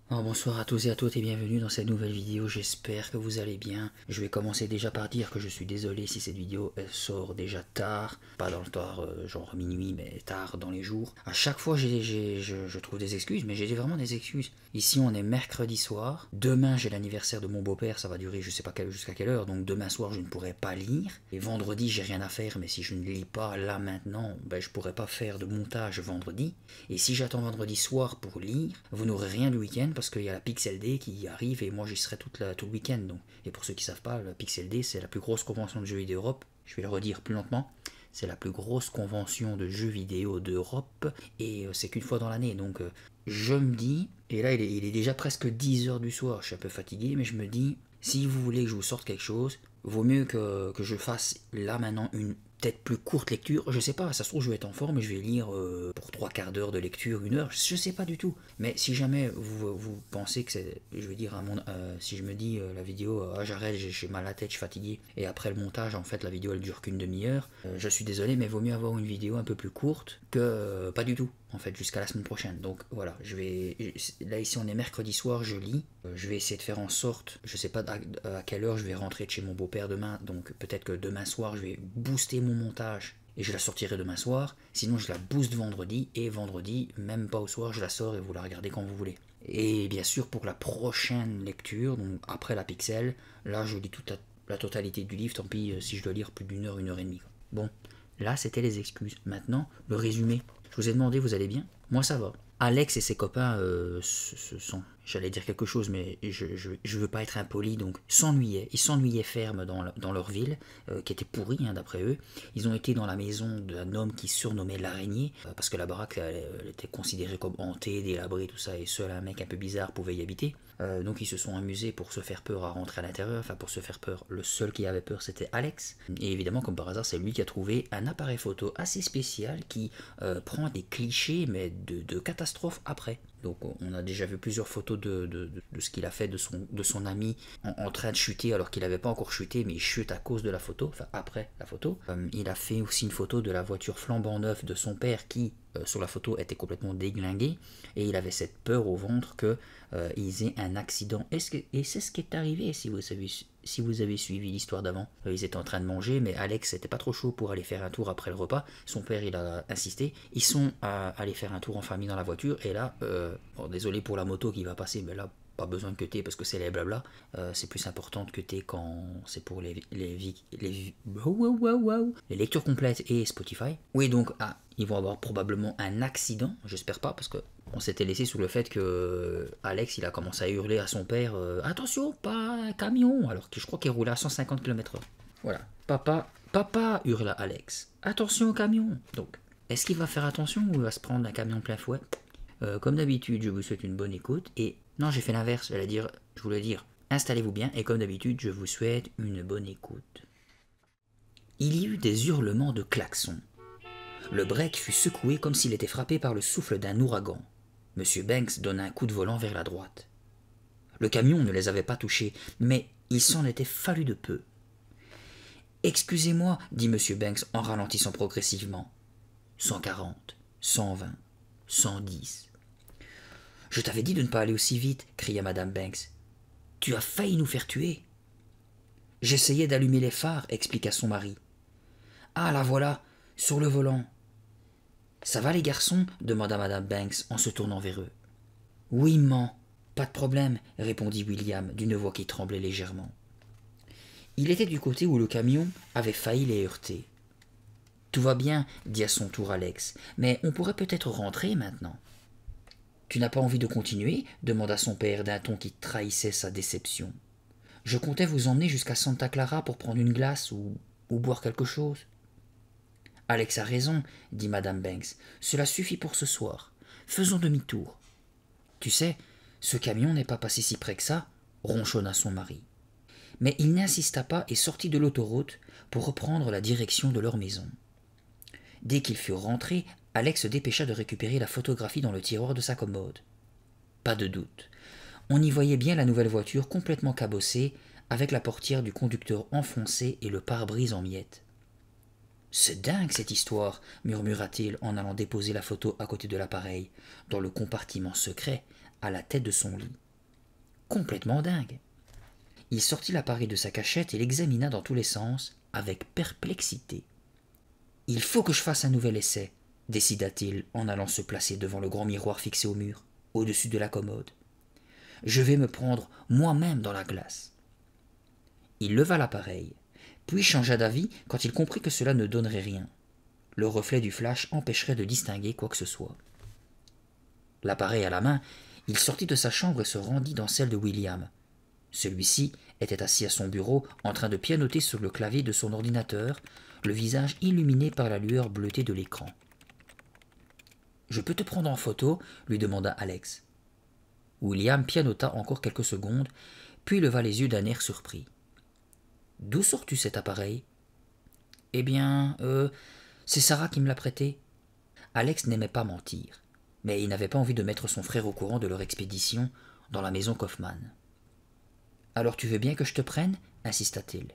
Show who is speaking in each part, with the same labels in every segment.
Speaker 1: Alors, bonsoir à tous et à toutes et bienvenue dans cette nouvelle vidéo, j'espère que vous allez bien. Je vais commencer déjà par dire que je suis désolé si cette vidéo elle sort déjà tard, pas dans le tard genre minuit mais tard dans les jours. À chaque fois je trouve des excuses, mais j'ai vraiment des excuses. Ici on est mercredi soir, demain j'ai l'anniversaire de mon beau-père, ça va durer je sais pas jusqu'à quelle heure, donc demain soir je ne pourrai pas lire. Et vendredi j'ai rien à faire, mais si je ne lis pas là maintenant, ben, je pourrai pas faire de montage vendredi. Et si j'attends vendredi soir pour lire, vous n'aurez rien le week-end parce qu'il y a la Pixel Day qui arrive et moi j'y serai tout le week-end. Donc. Et pour ceux qui ne savent pas, la Pixel Day c'est la plus grosse convention de jeux vidéo d'Europe. Je vais le redire plus lentement. C'est la plus grosse convention de jeux vidéo d'Europe et c'est qu'une fois dans l'année. Donc je me dis, et là il est déjà presque 10 heures du soir, je suis un peu fatigué, mais je me dis, si vous voulez que je vous sorte quelque chose, vaut mieux que je fasse là maintenant une peut-être plus courte lecture, je sais pas, ça se trouve je vais être en forme et je vais lire pour 3 quarts d'heure de lecture, 1 heure, je sais pas du tout. Mais si jamais vous pensez que c'est, je veux dire, si je me dis la vidéo, j'arrête, j'ai mal à la tête, je suis fatigué, et après le montage, en fait la vidéo elle dure qu'une demi-heure, je suis désolé, mais vaut mieux avoir une vidéo un peu plus courte que pas du tout, en fait, jusqu'à la semaine prochaine. Donc voilà, là ici on est mercredi soir, je lis, je vais essayer de faire en sorte, je sais pas à quelle heure je vais rentrer de chez mon beau-père demain, donc peut-être que demain soir je vais booster mon montage et je la sortirai demain soir, sinon je la booste vendredi, et vendredi, même pas au soir, je la sors et vous la regardez quand vous voulez. Et bien sûr pour la prochaine lecture, donc après la Pixel, là je lis toute la totalité du livre, tant pis si je dois lire plus d'une heure et demie. Bon, là c'était les excuses. Maintenant, le résumé. Je vous ai demandé, vous allez bien? Moi ça va. Alex et ses copains se sont, j'allais dire quelque chose, mais je veux pas être impoli, donc ils s'ennuyaient ferme dans leur ville, qui était pourrie d'après eux. Ils ont été dans la maison d'un homme qui surnommait l'araignée, parce que la baraque elle était considérée comme hantée, délabrée, tout ça, et seul un mec un peu bizarre pouvait y habiter. Donc ils se sont amusés pour se faire peur à rentrer à l'intérieur, enfin pour se faire peur, le seul qui avait peur c'était Alex. Et évidemment comme par hasard c'est lui qui a trouvé un appareil photo assez spécial qui prend des clichés mais de catastrophe après. Donc on a déjà vu plusieurs photos de ce qu'il a fait de son ami en train de chuter alors qu'il n'avait pas encore chuté, mais il chute à cause de la photo, enfin après la photo. Il a fait aussi une photo de la voiture flambant neuve de son père qui sur la photo était complètement déglingué, et il avait cette peur au ventre que ils aient un accident. Et c'est ce qui est arrivé si vous avez suivi l'histoire d'avant. Ils étaient en train de manger, mais Alex n'était pas trop chaud pour aller faire un tour après le repas. Son père, il a insisté. Ils sont allés faire un tour en famille dans la voiture, et là, bon, désolé pour la moto qui va passer, mais là, pas besoin de cuter parce que c'est les blabla. C'est plus important de cuter quand c'est pour les lectures complètes et Spotify. Oui, donc, ils vont avoir probablement un accident, j'espère pas, parce que on s'était laissé sur le fait que Alex il a commencé à hurler à son père attention, pas un camion, alors que je crois qu'il roulait à 150 km/h. Voilà. Papa, hurla Alex. Attention au camion. Donc, est-ce qu'il va faire attention ou il va se prendre un camion plein fouet? Comme d'habitude, je vous souhaite une bonne écoute. Et non, j'ai fait l'inverse. Je voulais dire, installez-vous bien. Et comme d'habitude, je vous souhaite une bonne écoute. Il y eut des hurlements de klaxons. Le break fut secoué comme s'il était frappé par le souffle d'un ouragan. Monsieur Banks donna un coup de volant vers la droite. Le camion ne les avait pas touchés, mais il s'en était fallu de peu. Excusez-moi, dit monsieur Banks en ralentissant progressivement. 140, 120, 110. Je t'avais dit de ne pas aller aussi vite, cria madame Banks. Tu as failli nous faire tuer. J'essayais d'allumer les phares, expliqua son mari. Ah, la voilà, sur le volant. Ça va les garçons demanda madame Banks en se tournant vers eux. Oui, maman, pas de problème, répondit William d'une voix qui tremblait légèrement. Il était du côté où le camion avait failli les heurter. Tout va bien, dit à son tour Alex, mais on pourrait peut-être rentrer maintenant. Tu n'as pas envie de continuer demanda son père d'un ton qui trahissait sa déception. Je comptais vous emmener jusqu'à Santa Clara pour prendre une glace ou boire quelque chose. Alex a raison, dit madame Banks. Cela suffit pour ce soir. Faisons demi-tour. Tu sais, ce camion n'est pas passé si près que ça, ronchonna son mari. Mais il n'insista pas et sortit de l'autoroute pour reprendre la direction de leur maison. Dès qu'ils furent rentrés, Alex se dépêcha de récupérer la photographie dans le tiroir de sa commode. Pas de doute. On y voyait bien la nouvelle voiture complètement cabossée, avec la portière du conducteur enfoncée et le pare-brise en miettes. C'est dingue cette histoire, murmura-t-il en allant déposer la photo à côté de l'appareil, dans le compartiment secret, à la tête de son lit. Complètement dingue. Il sortit l'appareil de sa cachette et l'examina dans tous les sens, avec perplexité. « Il faut que je fasse un nouvel essai, » décida-t-il en allant se placer devant le grand miroir fixé au mur, au-dessus de la commode. « Je vais me prendre moi-même dans la glace. » Il leva l'appareil, puis changea d'avis quand il comprit que cela ne donnerait rien. Le reflet du flash empêcherait de distinguer quoi que ce soit. L'appareil à la main, il sortit de sa chambre et se rendit dans celle de William. Celui-ci était assis à son bureau en train de pianoter sur le clavier de son ordinateur, le visage illuminé par la lueur bleutée de l'écran. « Je peux te prendre en photo ?» lui demanda Alex. William pianota encore quelques secondes, puis leva les yeux d'un air surpris. « D'où sors-tu cet appareil ?»« Eh bien, c'est Sarah qui me l'a prêté. » Alex n'aimait pas mentir, mais il n'avait pas envie de mettre son frère au courant de leur expédition dans la maison Kaufmann. « Alors tu veux bien que je te prenne ?» insista-t-il.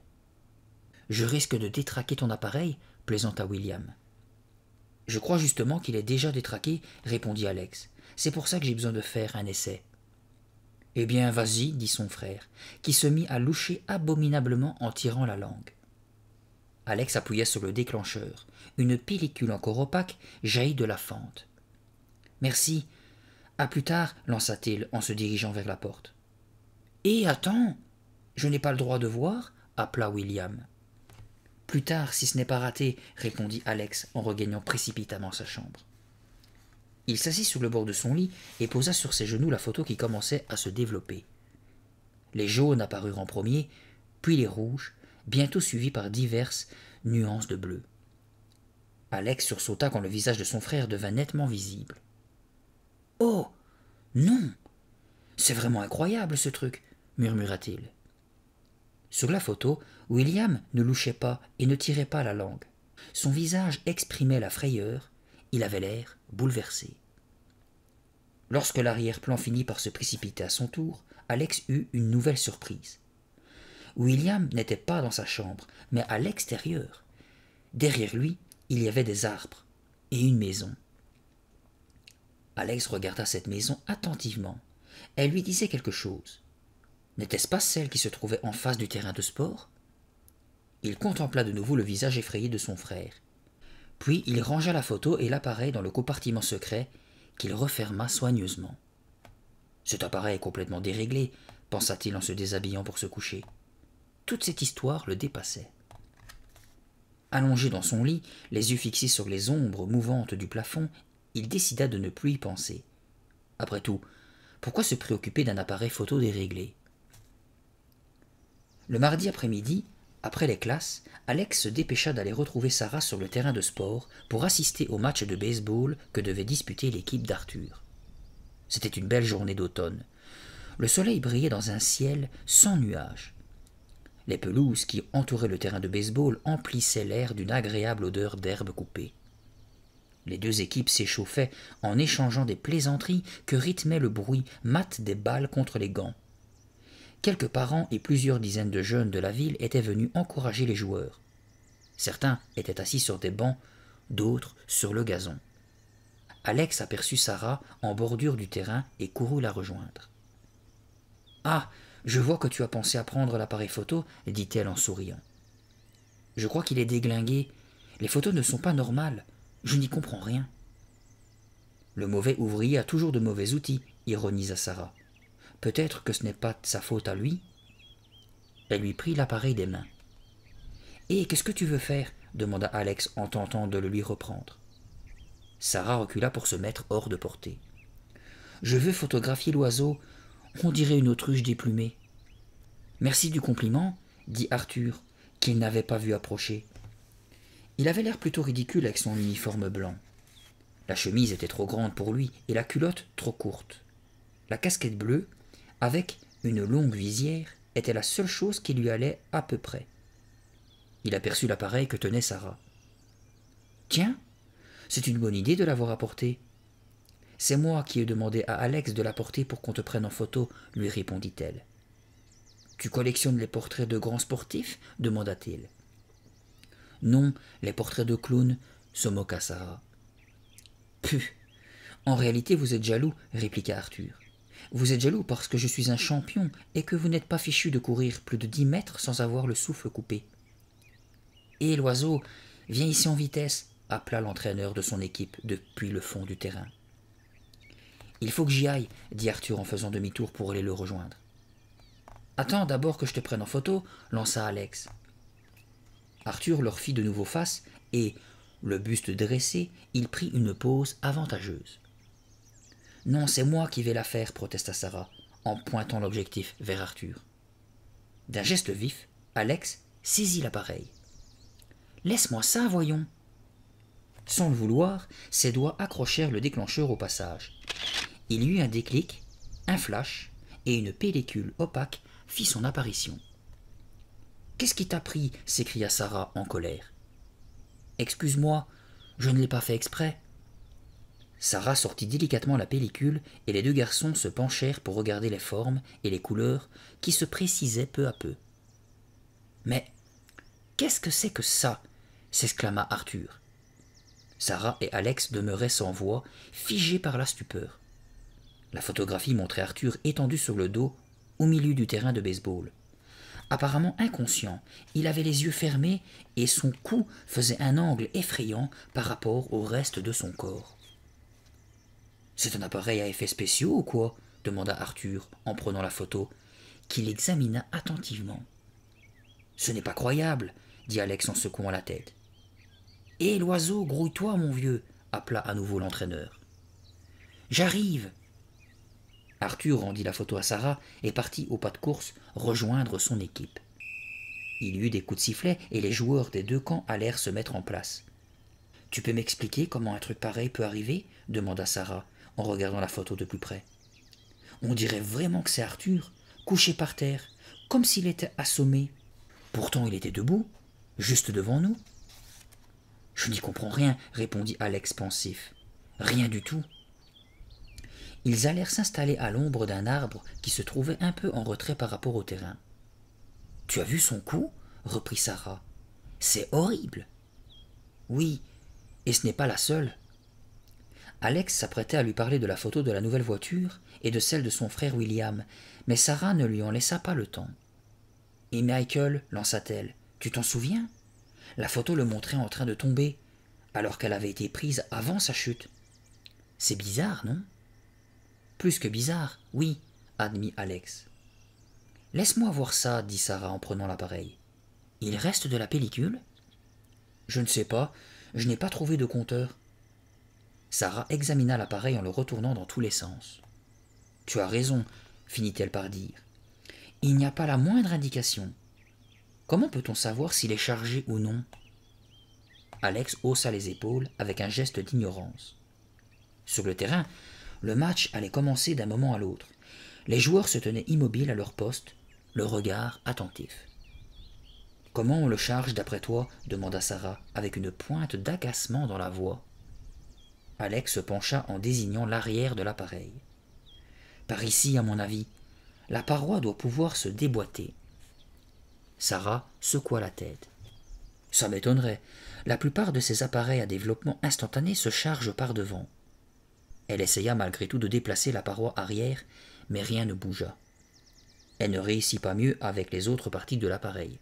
Speaker 1: « Je risque de détraquer ton appareil ?» plaisanta William. « Je crois justement qu'il est déjà détraqué, » répondit Alex. « C'est pour ça que j'ai besoin de faire un essai. »« Eh bien, vas-y, » dit son frère, qui se mit à loucher abominablement en tirant la langue. Alex appuya sur le déclencheur. Une pellicule encore opaque jaillit de la fente. « Merci. À plus tard, » lança-t-il en se dirigeant vers la porte. « Et attends, je n'ai pas le droit de voir ?» appela William. « Plus tard, si ce n'est pas raté, » répondit Alex en regagnant précipitamment sa chambre. Il s'assit sur le bord de son lit et posa sur ses genoux la photo qui commençait à se développer. Les jaunes apparurent en premier, puis les rouges, bientôt suivis par diverses nuances de bleu. Alex sursauta quand le visage de son frère devint nettement visible. « Oh, non! C'est vraiment incroyable ce truc !» murmura-t-il. Sur la photo, William ne louchait pas et ne tirait pas la langue. Son visage exprimait la frayeur, il avait l'air bouleversé. Lorsque l'arrière-plan finit par se précipiter à son tour, Alex eut une nouvelle surprise. William n'était pas dans sa chambre, mais à l'extérieur. Derrière lui, il y avait des arbres et une maison. Alex regarda cette maison attentivement. Elle lui disait quelque chose. N'était-ce pas celle qui se trouvait en face du terrain de sport? Il contempla de nouveau le visage effrayé de son frère. Puis il rangea la photo et l'appareil dans le compartiment secret qu'il referma soigneusement. « Cet appareil est complètement déréglé, » pensa-t-il en se déshabillant pour se coucher. Toute cette histoire le dépassait. Allongé dans son lit, les yeux fixés sur les ombres mouvantes du plafond, il décida de ne plus y penser. Après tout, pourquoi se préoccuper d'un appareil photo déréglé? Le mardi après-midi, après les classes, Alex se dépêcha d'aller retrouver Sarah sur le terrain de sport pour assister au match de baseball que devait disputer l'équipe d'Arthur. C'était une belle journée d'automne. Le soleil brillait dans un ciel sans nuages. Les pelouses qui entouraient le terrain de baseball emplissaient l'air d'une agréable odeur d'herbe coupée. Les deux équipes s'échauffaient en échangeant des plaisanteries que rythmait le bruit mat des balles contre les gants. Quelques parents et plusieurs dizaines de jeunes de la ville étaient venus encourager les joueurs. Certains étaient assis sur des bancs, d'autres sur le gazon. Alex aperçut Sarah en bordure du terrain et courut la rejoindre. « Ah, je vois que tu as pensé à prendre l'appareil photo, » dit-elle en souriant. « Je crois qu'il est déglingué. Les photos ne sont pas normales. Je n'y comprends rien. »« Le mauvais ouvrier a toujours de mauvais outils, » ironisa Sarah. « Peut-être que ce n'est pas de sa faute à lui. » Elle lui prit l'appareil des mains. « Et qu'est-ce que tu veux faire ?» demanda Alex en tentant de le lui reprendre. Sarah recula pour se mettre hors de portée. « Je veux photographier l'oiseau. On dirait une autruche déplumée. »« Merci du compliment, » dit Arthur, qu'il n'avait pas vu approcher. Il avait l'air plutôt ridicule avec son uniforme blanc. La chemise était trop grande pour lui et la culotte trop courte. La casquette bleue, avec une longue visière, était la seule chose qui lui allait à peu près. Il aperçut l'appareil que tenait Sarah. « Tiens, c'est une bonne idée de l'avoir apporté. »« C'est moi qui ai demandé à Alex de l'apporter pour qu'on te prenne en photo, » lui répondit-elle. « Tu collectionnes les portraits de grands sportifs ?» demanda-t-il. « Non, les portraits de clowns, » se moqua Sarah. « Puh, en réalité vous êtes jaloux, » répliqua Arthur. Vous êtes jaloux parce que je suis un champion et que vous n'êtes pas fichu de courir plus de 10 mètres sans avoir le souffle coupé. Hé, l'oiseau, viens ici en vitesse, appela l'entraîneur de son équipe depuis le fond du terrain. Il faut que j'y aille, dit Arthur en faisant demi-tour pour aller le rejoindre. Attends d'abord que je te prenne en photo, lança Alex. Arthur leur fit de nouveau face et, le buste dressé, il prit une pose avantageuse. Non, c'est moi qui vais la faire, protesta Sarah, en pointant l'objectif vers Arthur. D'un geste vif, Alex saisit l'appareil. Laisse-moi ça, voyons. Sans le vouloir, ses doigts accrochèrent le déclencheur au passage. Il y eut un déclic, un flash, et une pellicule opaque fit son apparition. « Qu'est-ce qui t'a pris » s'écria Sarah en colère. « Excuse-moi, je ne l'ai pas fait exprès. » Sarah sortit délicatement la pellicule et les deux garçons se penchèrent pour regarder les formes et les couleurs qui se précisaient peu à peu. « Mais qu'est-ce que c'est que ça » s'exclama Arthur. Sarah et Alex demeuraient sans voix, figés par la stupeur. La photographie montrait Arthur étendu sur le dos, au milieu du terrain de baseball. Apparemment inconscient, il avait les yeux fermés et son cou faisait un angle effrayant par rapport au reste de son corps. « C'est un appareil à effets spéciaux ou quoi » demanda Arthur en prenant la photo, qu'il examina attentivement. « Ce n'est pas croyable » dit Alex en secouant la tête. « Hé, l'oiseau, grouille-toi, mon vieux » appela à nouveau l'entraîneur. « J'arrive » Arthur rendit la photo à Sarah et partit au pas de course rejoindre son équipe. Il y eut des coups de sifflet et les joueurs des deux camps allèrent se mettre en place. « Tu peux m'expliquer comment un truc pareil peut arriver » demanda Sarah en regardant la photo de plus près. « On dirait vraiment que c'est Arthur, couché par terre, comme s'il était assommé. Pourtant il était debout, juste devant nous. »« Je n'y comprends rien, » répondit Alex pensif. « Rien du tout. » Ils allèrent s'installer à l'ombre d'un arbre qui se trouvait un peu en retrait par rapport au terrain. « Tu as vu son cou » reprit Sarah. « C'est horrible. »« Oui, et ce n'est pas la seule. » Alex s'apprêtait à lui parler de la photo de la nouvelle voiture et de celle de son frère William, mais Sarah ne lui en laissa pas le temps. « Et Michael » lança-t-elle, « tu t'en souviens ? La photo le montrait en train de tomber, alors qu'elle avait été prise avant sa chute. C'est bizarre, non ? » Plus que bizarre, oui, admit Alex. Laisse-moi voir ça, dit Sarah en prenant l'appareil. Il reste de la pellicule ? Je ne sais pas, je n'ai pas trouvé de compteur. Sarah examina l'appareil en le retournant dans tous les sens. Tu as raison, finit-elle par dire. Il n'y a pas la moindre indication. Comment peut-on savoir s'il est chargé ou non ? Alex haussa les épaules avec un geste d'ignorance. Sur le terrain, le match allait commencer d'un moment à l'autre. Les joueurs se tenaient immobiles à leur poste, le regard attentif. « Comment on le charge d'après toi » demanda Sarah, avec une pointe d'agacement dans la voix. Alex se pencha en désignant l'arrière de l'appareil. « Par ici, à mon avis, la paroi doit pouvoir se déboîter. » Sarah secoua la tête. « Ça m'étonnerait. La plupart de ces appareils à développement instantané se chargent par devant. » Elle essaya malgré tout de déplacer la paroi arrière, mais rien ne bougea. Elle ne réussit pas mieux avec les autres parties de l'appareil.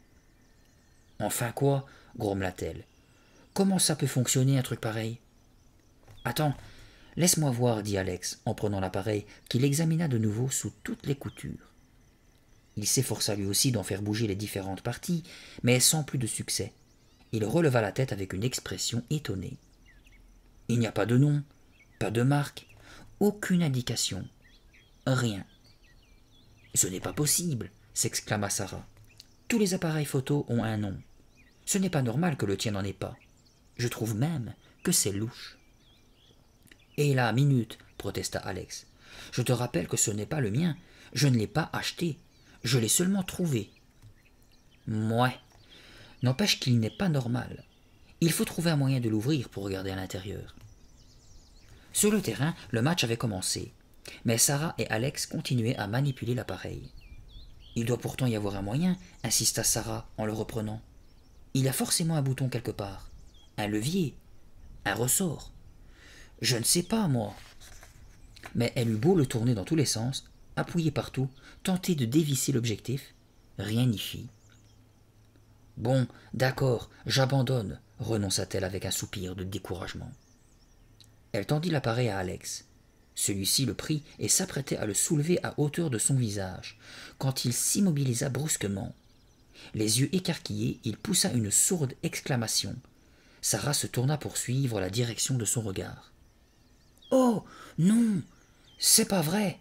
Speaker 1: « Enfin quoi » grommela-t-elle. « Comment ça peut fonctionner un truc pareil ?»« Attends, laisse-moi voir, dit Alex, en prenant l'appareil, qu'il examina de nouveau sous toutes les coutures. Il s'efforça lui aussi d'en faire bouger les différentes parties, mais sans plus de succès. Il releva la tête avec une expression étonnée. « Il n'y a pas de nom. Pas de marque, aucune indication, rien. »« Ce n'est pas possible » s'exclama Sarah. « Tous les appareils photo ont un nom. Ce n'est pas normal que le tien n'en ait pas. Je trouve même que c'est louche. »« Et là, minute » protesta Alex. « Je te rappelle que ce n'est pas le mien. Je ne l'ai pas acheté. Je l'ai seulement trouvé. »« Mouais. N'empêche qu'il n'est pas normal. Il faut trouver un moyen de l'ouvrir pour regarder à l'intérieur. » Sur le terrain, le match avait commencé, mais Sarah et Alex continuaient à manipuler l'appareil. « Il doit pourtant y avoir un moyen » insista Sarah en le reprenant. « Il y a forcément un bouton quelque part, un levier, un ressort. Je ne sais pas, moi. » Mais elle eut beau le tourner dans tous les sens, appuyait partout, tentait de dévisser l'objectif. Rien n'y fit. Bon, d'accord, j'abandonne, renonça-t-elle avec un soupir de découragement. Elle tendit l'appareil à Alex. Celui-ci le prit et s'apprêtait à le soulever à hauteur de son visage, quand il s'immobilisa brusquement. Les yeux écarquillés, il poussa une sourde exclamation. Sarah se tourna pour suivre la direction de son regard. « Oh, non, c'est pas vrai !»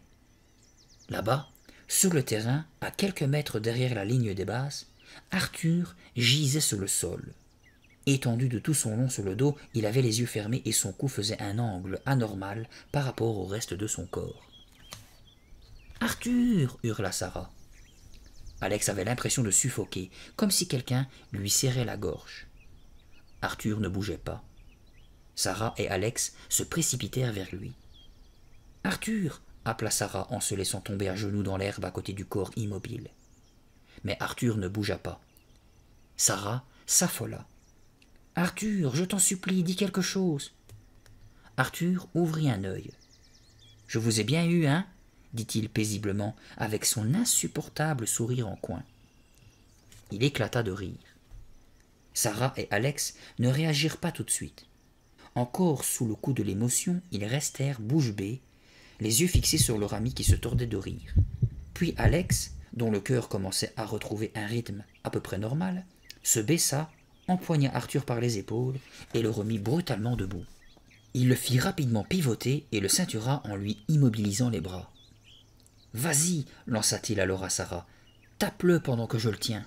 Speaker 1: Là-bas, sur le terrain, à quelques mètres derrière la ligne des bases, Arthur gisait sur le sol. Étendu de tout son long sur le dos, il avait les yeux fermés et son cou faisait un angle anormal par rapport au reste de son corps. « Arthur !» hurla Sarah. Alex avait l'impression de suffoquer, comme si quelqu'un lui serrait la gorge. Arthur ne bougeait pas. Sarah et Alex se précipitèrent vers lui. « Arthur !» appela Sarah en se laissant tomber à genoux dans l'herbe à côté du corps immobile. Mais Arthur ne bougea pas. Sarah s'affola. « Arthur, je t'en supplie, dis quelque chose !» Arthur ouvrit un œil. « Je vous ai bien eu, hein ?» dit-il paisiblement, avec son insupportable sourire en coin. Il éclata de rire. Sarah et Alex ne réagirent pas tout de suite. Encore sous le coup de l'émotion, ils restèrent bouche bée, les yeux fixés sur leur ami qui se tordait de rire. Puis Alex, dont le cœur commençait à retrouver un rythme à peu près normal, se baissa, empoigna Arthur par les épaules et le remit brutalement debout. Il le fit rapidement pivoter et le ceintura en lui immobilisant les bras. « Vas-y » lança-t-il alors à Sarah. « Tape-le pendant que je le tiens. »«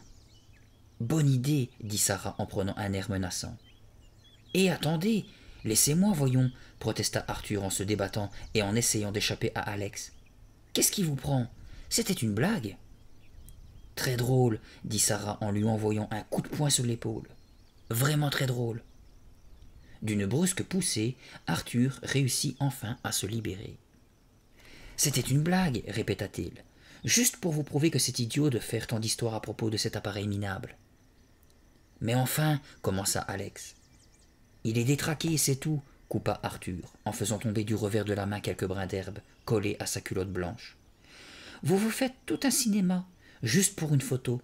Speaker 1: Bonne idée » dit Sarah en prenant un air menaçant. « Et attendez, laissez-moi, voyons » protesta Arthur en se débattant et en essayant d'échapper à Alex. « Qu'est-ce qui vous prend? C'était une blague ?» « Très drôle » dit Sarah en lui envoyant un coup de poing sur l'épaule. « Vraiment très drôle. » D'une brusque poussée, Arthur réussit enfin à se libérer. « C'était une blague, répéta-t-il, juste pour vous prouver que c'est idiot de faire tant d'histoires à propos de cet appareil minable. »« Mais enfin, commença Alex. »« Il est détraqué, c'est tout, coupa Arthur, en faisant tomber du revers de la main quelques brins d'herbe collés à sa culotte blanche. Vous vous faites tout un cinéma, juste pour une photo.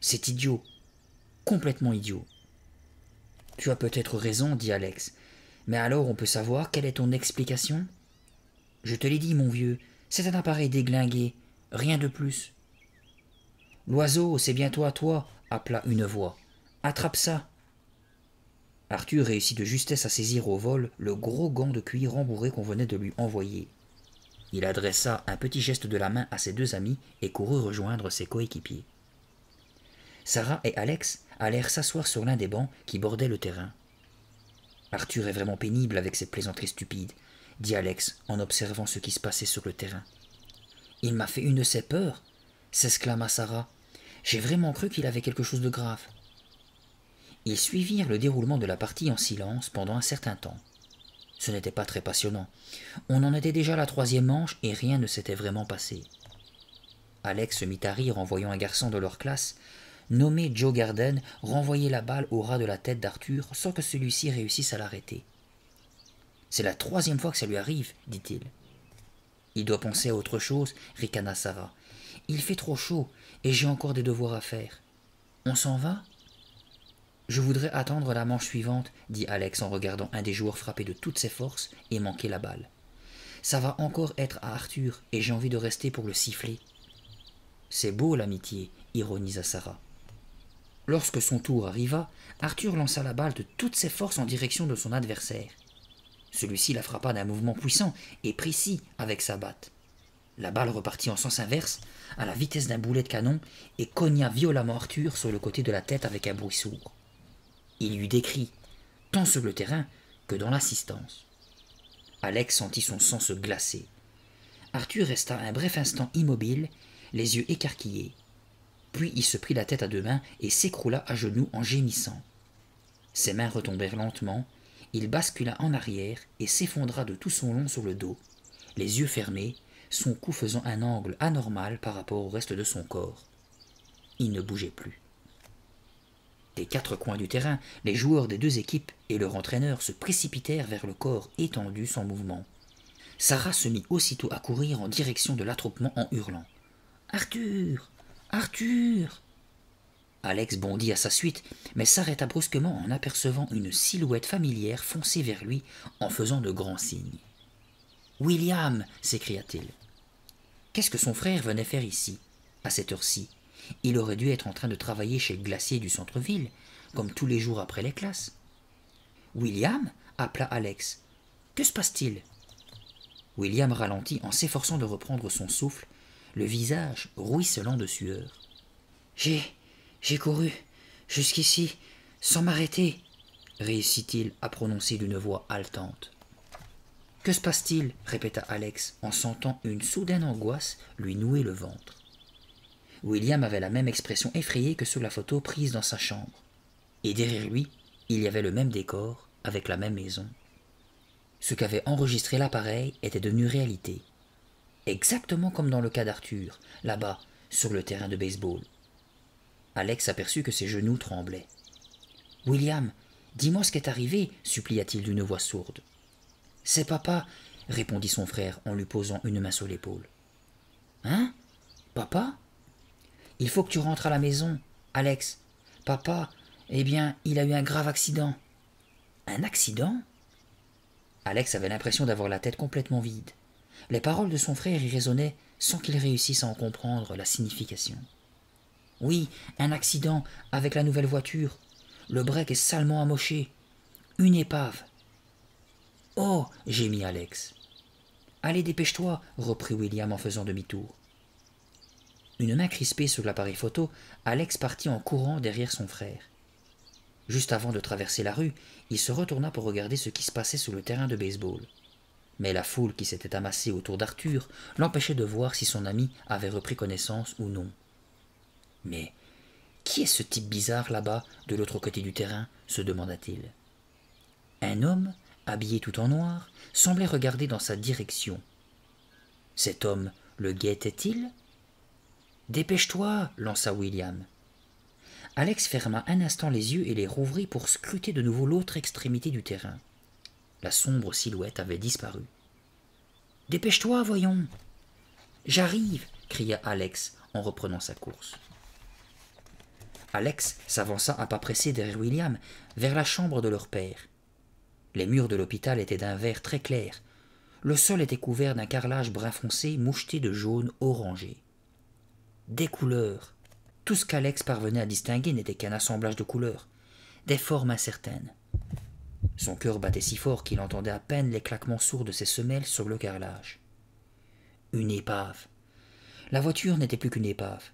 Speaker 1: C'est idiot, complètement idiot. »« Tu as peut-être raison, dit Alex, mais alors on peut savoir quelle est ton explication ? » « Je te l'ai dit, mon vieux, c'est un appareil déglingué, rien de plus. »« L'oiseau, c'est bientôt à toi, appela une voix. Attrape ça. » Arthur réussit de justesse à saisir au vol le gros gant de cuir rembourré qu'on venait de lui envoyer. Il adressa un petit geste de la main à ses deux amis et courut rejoindre ses coéquipiers. Sarah et Alex allèrent s'asseoir sur l'un des bancs qui bordaient le terrain. « Arthur est vraiment pénible avec ses plaisanteries stupides, » dit Alex en observant ce qui se passait sur le terrain. « Il m'a fait une de ces peurs, » s'exclama Sarah. « J'ai vraiment cru qu'il avait quelque chose de grave. » Ils suivirent le déroulement de la partie en silence pendant un certain temps. Ce n'était pas très passionnant. On en était déjà à la troisième manche et rien ne s'était vraiment passé. Alex se mit à rire en voyant un garçon de leur classe, nommé Joe Garden, renvoyer la balle au ras de la tête d'Arthur sans que celui-ci réussisse à l'arrêter. « C'est la troisième fois que ça lui arrive, dit-il. »« Il doit penser à autre chose, ricana Sarah. Il fait trop chaud et j'ai encore des devoirs à faire. On s'en va ? » « Je voudrais attendre la manche suivante, dit Alex en regardant un des joueurs frapper de toutes ses forces et manquer la balle. Ça va encore être à Arthur et j'ai envie de rester pour le siffler. C'est beau l'amitié, ironisa Sarah. Lorsque son tour arriva, Arthur lança la balle de toutes ses forces en direction de son adversaire. Celui-ci la frappa d'un mouvement puissant et précis avec sa batte. La balle repartit en sens inverse, à la vitesse d'un boulet de canon, et cogna violemment Arthur sur le côté de la tête avec un bruit sourd. Il y eut des cris, tant sur le terrain que dans l'assistance. Alex sentit son sang se glacer. Arthur resta un bref instant immobile, les yeux écarquillés. Puis il se prit la tête à deux mains et s'écroula à genoux en gémissant. Ses mains retombèrent lentement, il bascula en arrière et s'effondra de tout son long sur le dos, les yeux fermés, son cou faisant un angle anormal par rapport au reste de son corps. Il ne bougeait plus. Des quatre coins du terrain, les joueurs des deux équipes et leur entraîneur se précipitèrent vers le corps étendu sans mouvement. Sarah se mit aussitôt à courir en direction de l'attroupement en hurlant. « Arthur! Arthur !» Alex bondit à sa suite, mais s'arrêta brusquement en apercevant une silhouette familière foncer vers lui en faisant de grands signes. « William !» s'écria-t-il. Qu'est-ce que son frère venait faire ici, à cette heure-ci? Il aurait dû être en train de travailler chez le glacier du centre-ville, comme tous les jours après les classes. « William !» appela Alex. « Que se passe-t-il » William ralentit en s'efforçant de reprendre son souffle, le visage ruisselant de sueur. « J'ai couru jusqu'ici, sans m'arrêter, » réussit-il à prononcer d'une voix haletante. « Que se passe-t-il » répéta Alex, en sentant une soudaine angoisse lui nouer le ventre. William avait la même expression effrayée que sur la photo prise dans sa chambre. Et derrière lui, il y avait le même décor, avec la même maison. Ce qu'avait enregistré l'appareil était devenu réalité. Exactement comme dans le cas d'Arthur, là-bas, sur le terrain de baseball. Alex aperçut que ses genoux tremblaient. « William, dis-moi ce qui est arrivé, supplia-t-il d'une voix sourde. « C'est papa, répondit son frère en lui posant une main sur l'épaule. « Hein? Papa? Il faut que tu rentres à la maison, Alex. Papa, eh bien, il a eu un grave accident. » « Un accident ?» Alex avait l'impression d'avoir la tête complètement vide. Les paroles de son frère y résonnaient sans qu'il réussisse à en comprendre la signification. « Oui, un accident avec la nouvelle voiture. Le break est salement amoché. Une épave. »« Oh !» gémit Alex. « Allez, dépêche-toi » reprit William en faisant demi-tour. Une main crispée sur l'appareil photo, Alex partit en courant derrière son frère. Juste avant de traverser la rue, il se retourna pour regarder ce qui se passait sur le terrain de baseball. Mais la foule qui s'était amassée autour d'Arthur l'empêchait de voir si son ami avait repris connaissance ou non. « Mais qui est ce type bizarre là-bas, de l'autre côté du terrain ?» se demanda-t-il. Un homme, habillé tout en noir, semblait regarder dans sa direction. Cet homme le guettait-il ? « Dépêche-toi » lança William. Alex ferma un instant les yeux et les rouvrit pour scruter de nouveau l'autre extrémité du terrain. La sombre silhouette avait disparu. « Dépêche-toi, voyons !»« J'arrive !» cria Alex en reprenant sa course. Alex s'avança à pas pressés derrière William, vers la chambre de leur père. Les murs de l'hôpital étaient d'un vert très clair. Le sol était couvert d'un carrelage brun foncé moucheté de jaune orangé. Des couleurs. Tout ce qu'Alex parvenait à distinguer n'était qu'un assemblage de couleurs, des formes incertaines. Son cœur battait si fort qu'il entendait à peine les claquements sourds de ses semelles sur le carrelage. Une épave. La voiture n'était plus qu'une épave,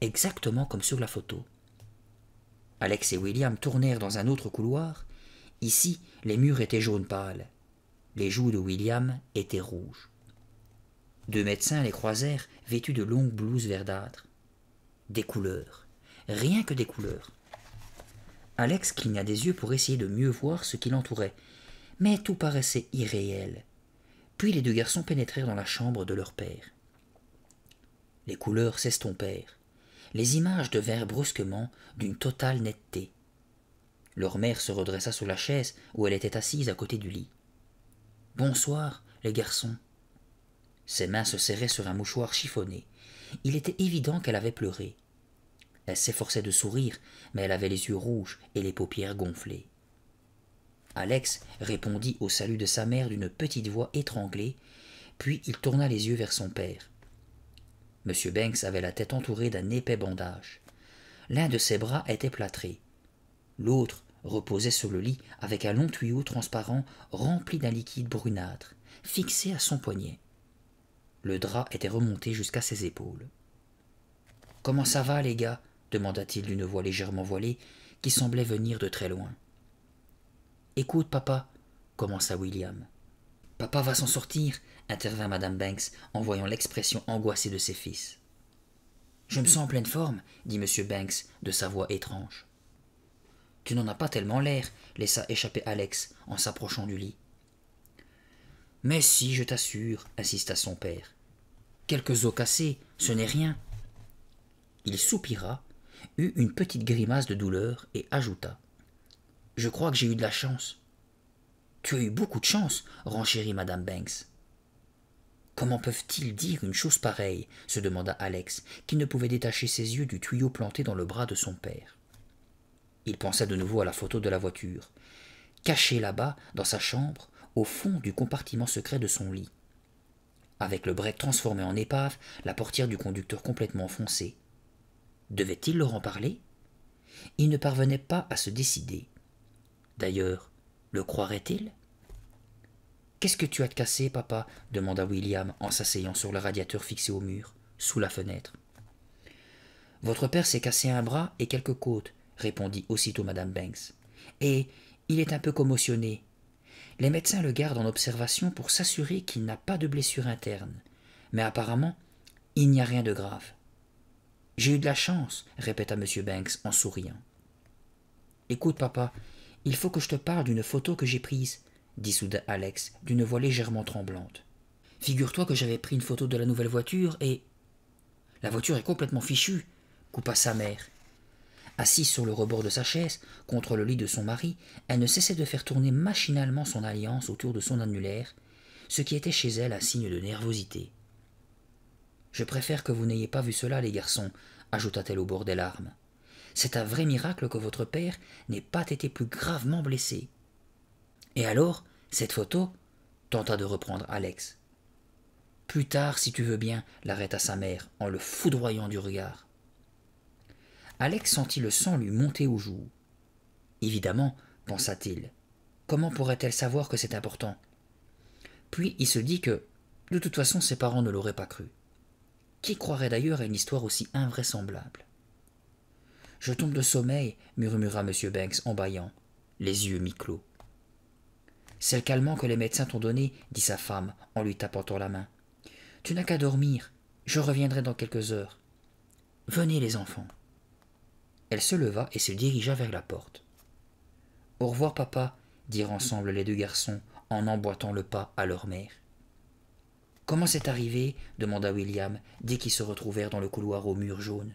Speaker 1: exactement comme sur la photo. Alex et William tournèrent dans un autre couloir. Ici, les murs étaient jaune pâle. Les joues de William étaient rouges. Deux médecins les croisèrent, vêtus de longues blouses verdâtres. Des couleurs, rien que des couleurs. Alex cligna des yeux pour essayer de mieux voir ce qui l'entourait, mais tout paraissait irréel. Puis les deux garçons pénétrèrent dans la chambre de leur père. Les couleurs s'estompèrent. Les images devinrent brusquement d'une totale netteté. Leur mère se redressa sur la chaise où elle était assise à côté du lit. « Bonsoir, les garçons. » Ses mains se serraient sur un mouchoir chiffonné. Il était évident qu'elle avait pleuré. Elle s'efforçait de sourire, mais elle avait les yeux rouges et les paupières gonflées. Alex répondit au salut de sa mère d'une petite voix étranglée, puis il tourna les yeux vers son père. M. Banks avait la tête entourée d'un épais bandage. L'un de ses bras était plâtré. L'autre reposait sur le lit avec un long tuyau transparent rempli d'un liquide brunâtre, fixé à son poignet. Le drap était remonté jusqu'à ses épaules. « Comment ça va, les gars ?» demanda-t-il d'une voix légèrement voilée qui semblait venir de très loin. « Écoute, papa, » commença William. « Papa va s'en sortir, » intervint Madame Banks en voyant l'expression angoissée de ses fils. « Je me sens en pleine forme, » dit M. Banks de sa voix étrange. « Tu n'en as pas tellement l'air, » laissa échapper Alex en s'approchant du lit. « Mais si, je t'assure, » insista son père. « Quelques os cassés, ce n'est rien. » Il soupira, eut une petite grimace de douleur et ajouta. « Je crois que j'ai eu de la chance. »« Tu as eu beaucoup de chance, renchérit Madame Banks. »« Comment peuvent-ils dire une chose pareille se demanda Alex, qui ne pouvait détacher ses yeux du tuyau planté dans le bras de son père. Il pensa de nouveau à la photo de la voiture, cachée là-bas, dans sa chambre, au fond du compartiment secret de son lit. Avec le break transformé en épave, la portière du conducteur complètement enfoncée. Devait-il leur en parler? Il ne parvenait pas à se décider. D'ailleurs, le croirait-il? « Qu'est-ce que tu as de cassé, papa » demanda William en s'asseyant sur le radiateur fixé au mur, sous la fenêtre. « Votre père s'est cassé un bras et quelques côtes, » répondit aussitôt madame Banks. « Et il est un peu commotionné. Les médecins le gardent en observation pour s'assurer qu'il n'a pas de blessure interne. Mais apparemment, il n'y a rien de grave. »« J'ai eu de la chance, » répéta M. Banks en souriant. « Écoute, papa, il faut que je te parle d'une photo que j'ai prise, » dit soudain Alex, d'une voix légèrement tremblante. « Figure-toi que j'avais pris une photo de la nouvelle voiture et... »« La voiture est complètement fichue, » coupa sa mère. Assise sur le rebord de sa chaise, contre le lit de son mari, elle ne cessait de faire tourner machinalement son alliance autour de son annulaire, ce qui était chez elle un signe de nervosité. « Je préfère que vous n'ayez pas vu cela, les garçons, » ajouta-t-elle au bord des larmes. « C'est un vrai miracle que votre père n'ait pas été plus gravement blessé. »« Et alors, cette photo ?» tenta de reprendre Alex. « Plus tard, si tu veux bien, » l'arrêta sa mère, en le foudroyant du regard. Alex sentit le sang lui monter aux joues. Évidemment, pensa-t-il, comment pourrait-elle savoir que c'est important? Puis il se dit que, de toute façon, ses parents ne l'auraient pas cru. Qui croirait d'ailleurs à une histoire aussi invraisemblable? « Je tombe de sommeil, » murmura M. Banks en bâillant, les yeux mi-clos. « C'est le calmant que les médecins t'ont donné, » dit sa femme en lui tapotant la main. « Tu n'as qu'à dormir, je reviendrai dans quelques heures. Venez les enfants. » Elle se leva et se dirigea vers la porte. « Au revoir, papa, » dirent ensemble les deux garçons en emboîtant le pas à leur mère. « Comment c'est arrivé » demanda William dès qu'ils se retrouvèrent dans le couloir au mur jaune.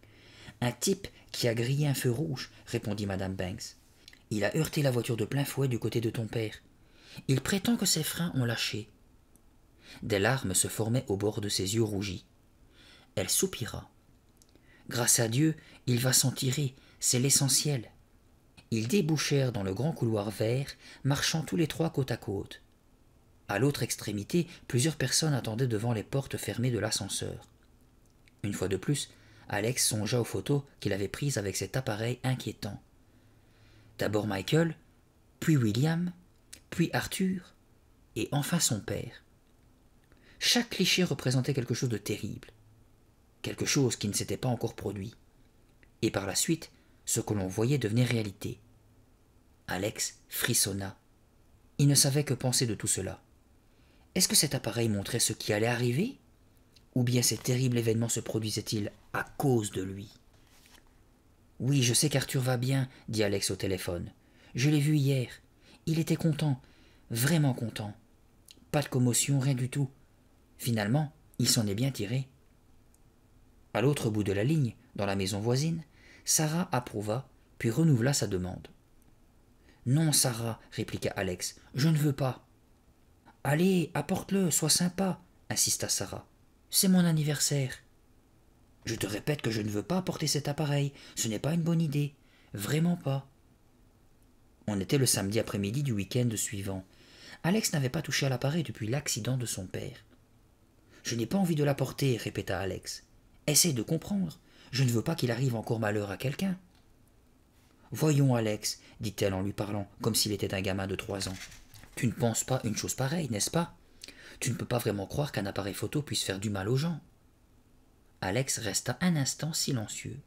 Speaker 1: « Un type qui a grillé un feu rouge, » répondit madame Banks. « Il a heurté la voiture de plein fouet du côté de ton père. Il prétend que ses freins ont lâché. » Des larmes se formaient au bord de ses yeux rougis. Elle soupira. « Grâce à Dieu, il va s'en tirer, c'est l'essentiel. » Ils débouchèrent dans le grand couloir vert, marchant tous les trois côte à côte. À l'autre extrémité, plusieurs personnes attendaient devant les portes fermées de l'ascenseur. Une fois de plus, Alex songea aux photos qu'il avait prises avec cet appareil inquiétant. D'abord Michael, puis William, puis Arthur, et enfin son père. Chaque cliché représentait quelque chose de terrible, quelque chose qui ne s'était pas encore produit. Et par la suite, ce que l'on voyait devenait réalité. Alex frissonna. Il ne savait que penser de tout cela. Est-ce que cet appareil montrait ce qui allait arriver? Ou bien ces terribles événements se produisaient-ils à cause de lui? « Oui, je sais qu'Arthur va bien, » dit Alex au téléphone. « Je l'ai vu hier. Il était content, vraiment content. Pas de commotion, rien du tout. Finalement, il s'en est bien tiré. » À l'autre bout de la ligne, dans la maison voisine, Sarah approuva, puis renouvela sa demande. « Non, Sarah, » répliqua Alex, « je ne veux pas. »« Allez, apporte-le, sois sympa, » insista Sarah. « C'est mon anniversaire. »« Je te répète que je ne veux pas apporter cet appareil, ce n'est pas une bonne idée, vraiment pas. » On était le samedi après-midi du week-end suivant. Alex n'avait pas touché à l'appareil depuis l'accident de son père. « Je n'ai pas envie de l'apporter, » répéta Alex. « Essaye de comprendre, je ne veux pas qu'il arrive encore malheur à quelqu'un. »« Voyons, Alex, » dit-elle en lui parlant comme s'il était un gamin de 3 ans. « Tu ne penses pas une chose pareille, n'est-ce pas? Tu ne peux pas vraiment croire qu'un appareil photo puisse faire du mal aux gens. » Alex resta un instant silencieux.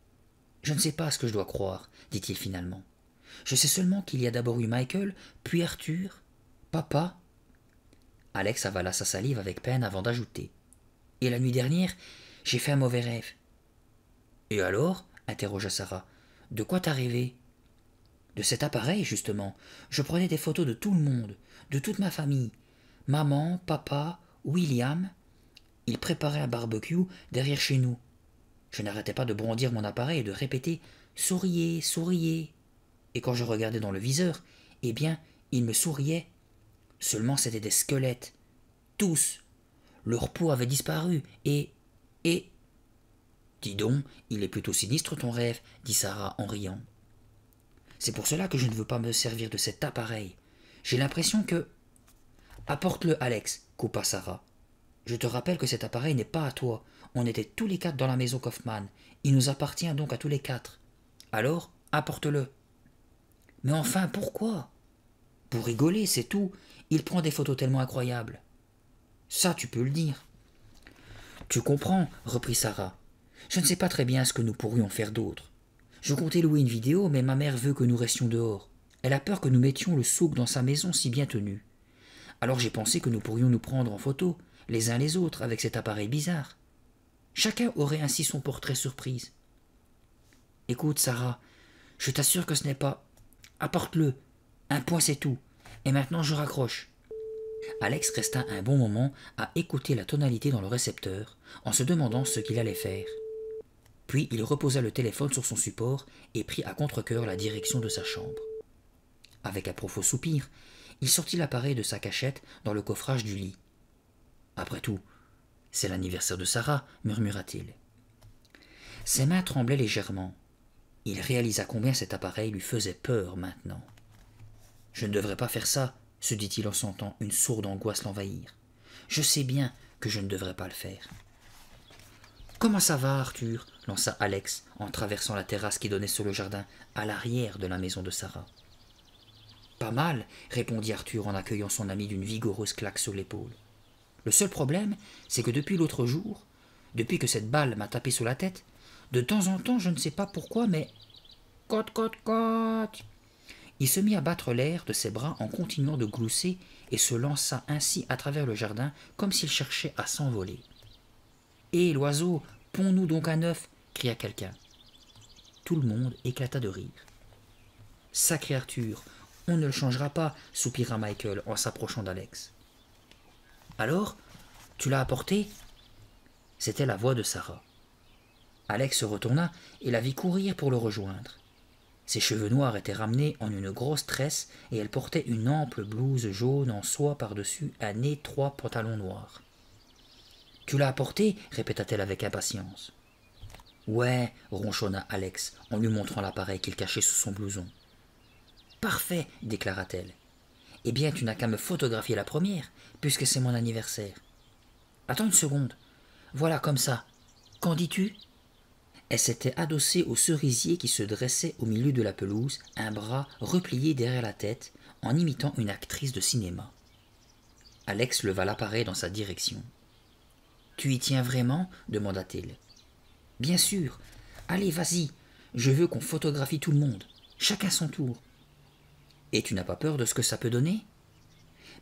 Speaker 1: « Je ne sais pas ce que je dois croire, » dit-il finalement. « Je sais seulement qu'il y a d'abord eu Michael, puis Arthur, papa. » Alex avala sa salive avec peine avant d'ajouter. « Et la nuit dernière, j'ai fait un mauvais rêve. »« Et alors ?» interrogea Sarah. « De quoi t'as rêvé ?»« De cet appareil, justement. Je prenais des photos de tout le monde, de toute ma famille. Maman, papa, William. Ils préparaient un barbecue derrière chez nous. Je n'arrêtais pas de brandir mon appareil et de répéter « Souriez, souriez !» Et quand je regardais dans le viseur, eh bien, ils me souriaient. Seulement c'était des squelettes. Tous. Leur peau avait disparu, et... Dis donc, il est plutôt sinistre ton rêve, dit Sarah en riant. C'est pour cela que je ne veux pas me servir de cet appareil. J'ai l'impression que... Apporte-le, Alex, coupa Sarah. Je te rappelle que cet appareil n'est pas à toi. On était tous les 4 dans la maison Kaufmann. Il nous appartient donc à tous les 4. Alors, apporte-le. Mais enfin, pourquoi? Pour rigoler, c'est tout. Il prend des photos tellement incroyables. Ça, tu peux le dire. Tu comprends, reprit Sarah. Je ne sais pas très bien ce que nous pourrions faire d'autre. Je comptais louer une vidéo, mais ma mère veut que nous restions dehors. Elle a peur que nous mettions le souk dans sa maison si bien tenue. Alors j'ai pensé que nous pourrions nous prendre en photo, les uns les autres, avec cet appareil bizarre. Chacun aurait ainsi son portrait surprise. Écoute, Sarah, je t'assure que ce n'est pas... Apporte-le. Un point, c'est tout. Et maintenant, je raccroche. Alex resta un bon moment à écouter la tonalité dans le récepteur, en se demandant ce qu'il allait faire. Puis il reposa le téléphone sur son support et prit à contre-cœur la direction de sa chambre. Avec un profond soupir, il sortit l'appareil de sa cachette dans le coffrage du lit. Après tout, c'est l'anniversaire de Sarah, murmura-t-il. Ses mains tremblaient légèrement. Il réalisa combien cet appareil lui faisait peur maintenant. Je ne devrais pas faire ça, se dit-il en sentant une sourde angoisse l'envahir. Je sais bien que je ne devrais pas le faire. Comment ça va, Arthur? Lança Alex en traversant la terrasse qui donnait sur le jardin à l'arrière de la maison de Sarah. Pas mal, répondit Arthur en accueillant son ami d'une vigoureuse claque sur l'épaule. Le seul problème, c'est que depuis l'autre jour, depuis que cette balle m'a tapé sur la tête, de temps en temps, je ne sais pas pourquoi, mais... Cote, cote, cote. Il se mit à battre l'air de ses bras en continuant de glousser et se lança ainsi à travers le jardin comme s'il cherchait à s'envoler. « Hé, l'oiseau, ponds-nous donc un œuf !» cria quelqu'un. Tout le monde éclata de rire. « Sacré Arthur, on ne le changera pas !» soupira Michael en s'approchant d'Alex. « Alors, tu l'as apporté ?» C'était la voix de Sarah. Alex se retourna et la vit courir pour le rejoindre. Ses cheveux noirs étaient ramenés en une grosse tresse et elle portait une ample blouse jaune en soie par-dessus un étroit pantalon noir. « Tu l'as apporté ?» répéta-t-elle avec impatience. « Ouais, » ronchonna Alex en lui montrant l'appareil qu'il cachait sous son blouson. « Parfait !» déclara-t-elle. « Eh bien, tu n'as qu'à me photographier la première, puisque c'est mon anniversaire. Attends une seconde. Voilà, comme ça. Qu'en dis-tu » Elle s'était adossée au cerisier qui se dressait au milieu de la pelouse, un bras replié derrière la tête, en imitant une actrice de cinéma. Alex leva l'appareil dans sa direction. « Tu y tiens vraiment ?» demanda-t-il. « Bien sûr. Allez, vas-y. Je veux qu'on photographie tout le monde. Chacun son tour. »« Et tu n'as pas peur de ce que ça peut donner ?»«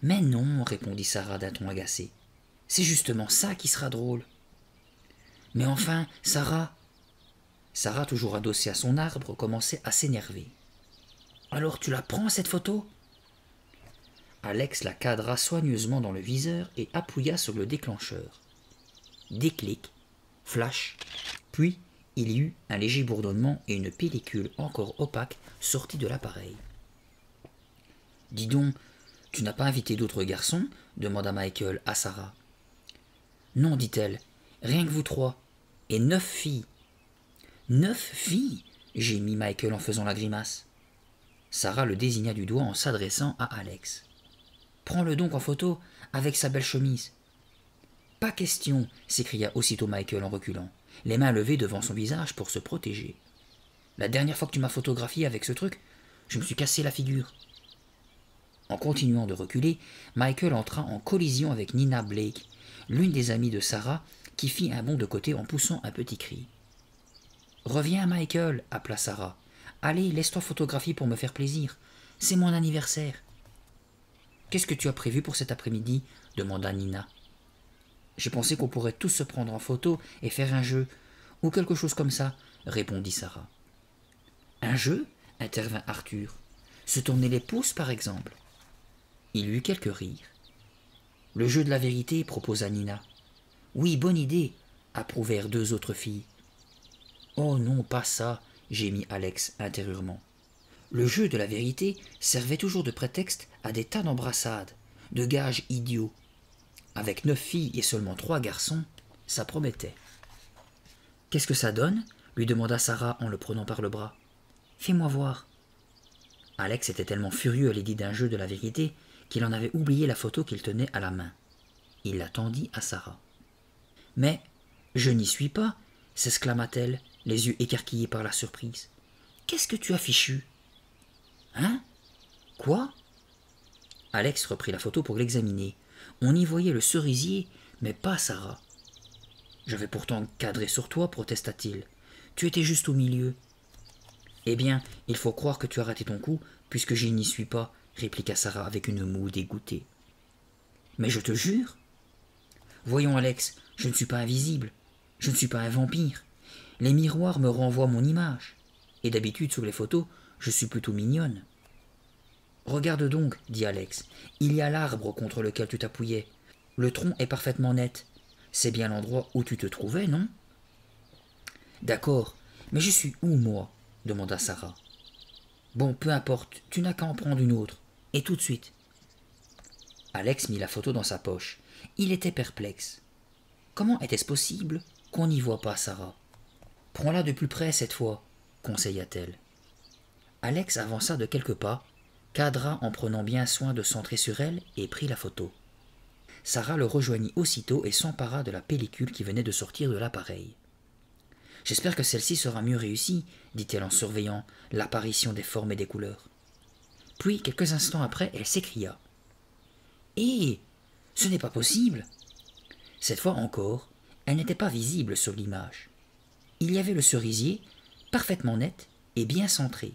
Speaker 1: Mais non, » répondit Sarah d'un ton agacé. « C'est justement ça qui sera drôle. »« Mais enfin, Sarah !» Sarah, toujours adossée à son arbre, commençait à s'énerver. « Alors tu la prends, cette photo ?» Alex la cadra soigneusement dans le viseur et appuya sur le déclencheur. Déclic, flash, puis il y eut un léger bourdonnement et une pellicule encore opaque sortit de l'appareil. « Dis donc, tu n'as pas invité d'autres garçons ?» demanda Michael à Sarah. « Non, dit-elle, rien que vous 3, et 9 filles. »« 9 filles ?» gémit Michael en faisant la grimace. Sarah le désigna du doigt en s'adressant à Alex. « Prends-le donc en photo avec sa belle chemise. »« Pas question !» s'écria aussitôt Michael en reculant, les mains levées devant son visage pour se protéger. « La dernière fois que tu m'as photographié avec ce truc, je me suis cassé la figure. » En continuant de reculer, Michael entra en collision avec Nina Blake, l'une des amies de Sarah, qui fit un bond de côté en poussant un petit cri. « Reviens, Michael !» appela Sarah. « Allez, laisse-toi photographier pour me faire plaisir. C'est mon anniversaire. »« Qu'est-ce que tu as prévu pour cet après-midi » demanda Nina. « J'ai pensé qu'on pourrait tous se prendre en photo et faire un jeu, ou quelque chose comme ça, » répondit Sarah. « Un jeu » intervint Arthur. « Se tourner les pouces, par exemple. » Il y eut quelques rires. « Le jeu de la vérité » proposa Nina. « Oui, bonne idée » approuvèrent 2 autres filles. « Oh non, pas ça » gémit Alex intérieurement. Le jeu de la vérité servait toujours de prétexte à des tas d'embrassades, de gages idiots. Avec 9 filles et seulement 3 garçons, ça promettait. « Qu'est-ce que ça donne ?» lui demanda Sarah en le prenant par le bras. « Fais-moi voir. » Alex était tellement furieux à l'idée d'un jeu de la vérité qu'il en avait oublié la photo qu'il tenait à la main. Il la tendit à Sarah. « Mais je n'y suis pas !» s'exclama-t-elle, les yeux écarquillés par la surprise. « Qu'est-ce que tu as fichu ?»« Hein ? Quoi ?» Alex reprit la photo pour l'examiner. On y voyait le cerisier, mais pas Sarah. « Je vais pourtant cadrer sur toi, protesta-t-il. Tu étais juste au milieu. »« Eh bien, il faut croire que tu as raté ton coup, puisque je n'y suis pas, » répliqua Sarah avec une moue dégoûtée. « Mais je te jure !»« Voyons, Alex, je ne suis pas invisible. Je ne suis pas un vampire. Les miroirs me renvoient mon image. Et d'habitude, sur les photos, je suis plutôt mignonne. »« Regarde donc, dit Alex, il y a l'arbre contre lequel tu t'appuyais. Le tronc est parfaitement net. C'est bien l'endroit où tu te trouvais, non ?»« D'accord, mais je suis où, moi ?» demanda Sarah. « Bon, peu importe, tu n'as qu'à en prendre une autre, et tout de suite. » Alex mit la photo dans sa poche. Il était perplexe. Comment était-ce possible qu'on n'y voit pas Sarah ? « Prends-la de plus près cette fois, » conseilla-t-elle. Alex avança de quelques pas, cadra en prenant bien soin de centrer sur elle et prit la photo. Sarah le rejoignit aussitôt et s'empara de la pellicule qui venait de sortir de l'appareil. « J'espère que celle-ci sera mieux réussie, » dit-elle en surveillant l'apparition des formes et des couleurs. Puis, quelques instants après, elle s'écria. « Hé, ce n'est pas possible !» Cette fois encore, elle n'était pas visible sur l'image. Il y avait le cerisier, parfaitement net et bien centré.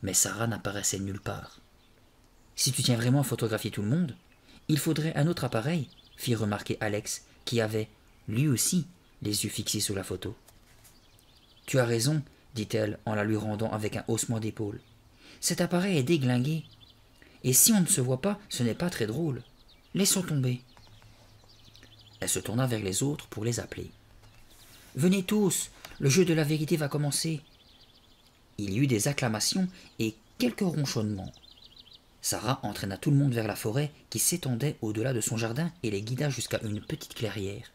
Speaker 1: Mais Sarah n'apparaissait nulle part. « Si tu tiens vraiment à photographier tout le monde, il faudrait un autre appareil, » fit remarquer Alex, qui avait, lui aussi, les yeux fixés sur la photo. « Tu as raison, » dit-elle en la lui rendant avec un haussement d'épaule. « Cet appareil est déglingué. Et si on ne se voit pas, ce n'est pas très drôle. Laissons tomber. » Elle se tourna vers les autres pour les appeler. « Venez tous, le jeu de la vérité va commencer. » Il y eut des acclamations et quelques ronchonnements. Sarah entraîna tout le monde vers la forêt qui s'étendait au-delà de son jardin et les guida jusqu'à une petite clairière.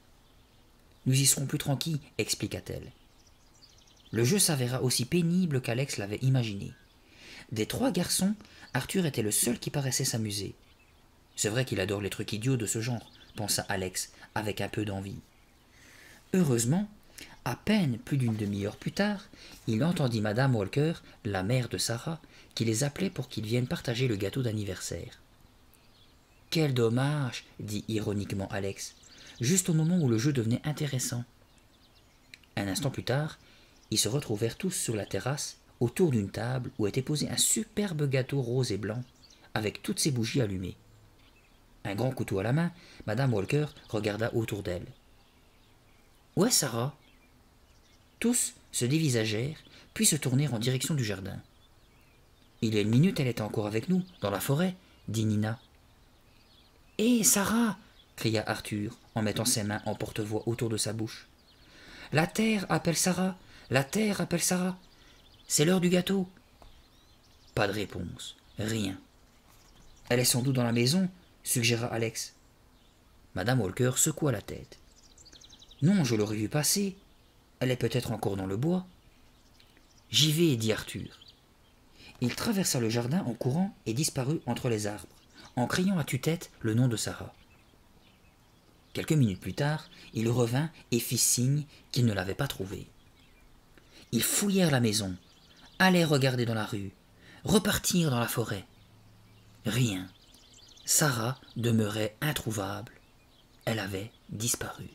Speaker 1: « Nous y serons plus tranquilles, » expliqua-t-elle. Le jeu s'avéra aussi pénible qu'Alex l'avait imaginé. Des 3 garçons, Arthur était le seul qui paraissait s'amuser. C'est vrai qu'il adore les trucs idiots de ce genre, pensa Alex avec un peu d'envie. Heureusement, à peine plus d'une demi-heure plus tard, il entendit Madame Walker, la mère de Sarah, qui les appelait pour qu'ils viennent partager le gâteau d'anniversaire. « Quel dommage !» dit ironiquement Alex, juste au moment où le jeu devenait intéressant. Un instant plus tard, ils se retrouvèrent tous sur la terrasse, autour d'une table où était posé un superbe gâteau rose et blanc, avec toutes ses bougies allumées. Un grand couteau à la main, Madame Walker regarda autour d'elle. « Où est Sarah ?» Tous se dévisagèrent, puis se tournèrent en direction du jardin. « Il y a une minute, elle était encore avec nous, dans la forêt, » dit Nina. « Hé, Sarah !» cria Arthur, en mettant ses mains en porte-voix autour de sa bouche. « La terre appelle Sarah ! La terre appelle Sarah ! C'est l'heure du gâteau !» Pas de réponse, rien. « Elle est sans doute dans la maison, » suggéra Alex. Madame Walker secoua la tête. « Non, je l'aurais vue passer. Elle est peut-être encore dans le bois. »« J'y vais, » dit Arthur. Il traversa le jardin en courant et disparut entre les arbres, en criant à tue-tête le nom de Sarah. Quelques minutes plus tard, il revint et fit signe qu'il ne l'avait pas trouvée. Ils fouillèrent la maison, allèrent regarder dans la rue, repartirent dans la forêt. Rien. Sarah demeurait introuvable. Elle avait disparu.